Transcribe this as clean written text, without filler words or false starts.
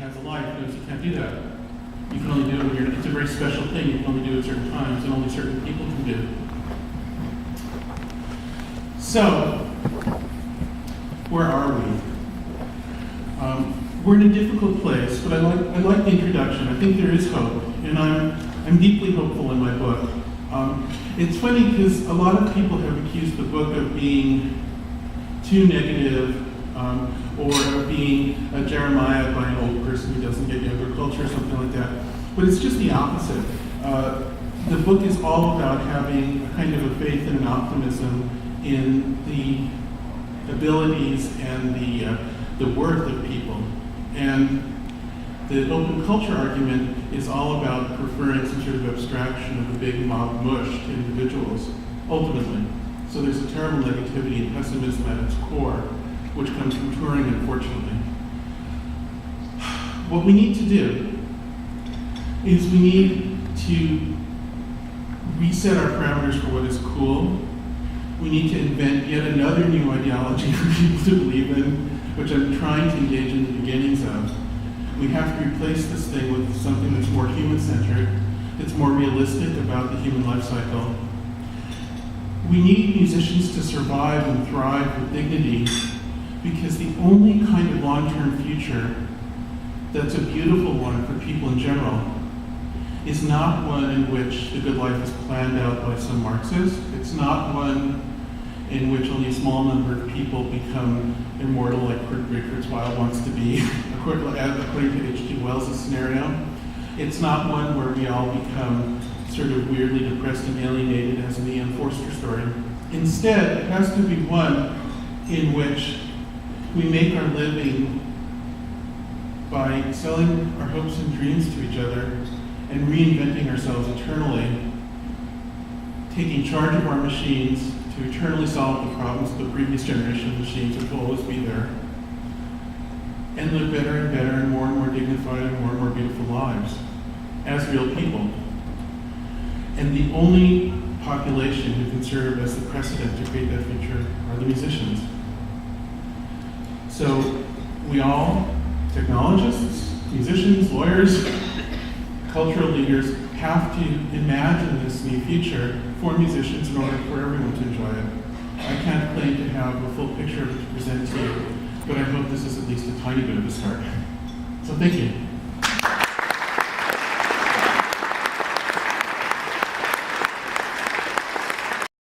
has a life knows you can't do that. You can only do it when you're, it's a very special thing, you can only do it at certain times, and only certain people can do. So, where are we? We're in a difficult place, but I like the introduction. I think there is hope, and I'm deeply hopeful in my book. It's funny because a lot of people have accused the book of being too negative, or of being a Jeremiah by an old person who doesn't get younger culture or something like that. But it's just the opposite. The book is all about having a kind of a faith and an optimism in the abilities and the worth of people. And the open culture argument is all about preferring some sort of abstraction of the big mob mush to individuals, ultimately. So there's a terrible negativity and pessimism at its core, which comes from touring, unfortunately. What we need to do is we need to reset our parameters for what is cool. We need to invent yet another new ideology for people to believe in, which I'm trying to engage in the beginnings of. We have to replace this thing with something that's more human-centered, that's more realistic about the human life cycle. We need musicians to survive and thrive with dignity, because the only kind of long-term future that's a beautiful one for people in general is not one in which the good life is planned out by some Marxist. It's not one in which only a small number of people become immortal like Kurzweil wants to be, according to H.G. Wells' scenario. It's not one where we all become sort of weirdly depressed and alienated as in the Ian Forster story. Instead, it has to be one in which we make our living by selling our hopes and dreams to each other and reinventing ourselves eternally, taking charge of our machines to eternally solve the problems of the previous generation of machines, which will always be there, and live better and more dignified and more beautiful lives as real people. And the only population who can serve as the precedent to create that future are the musicians. So we all, technologists, musicians, lawyers, cultural leaders, have to imagine this new future for musicians in order for everyone to enjoy it. I can't claim to have a full picture of it to present to you, but I hope this is at least a tiny bit of a start. So thank you.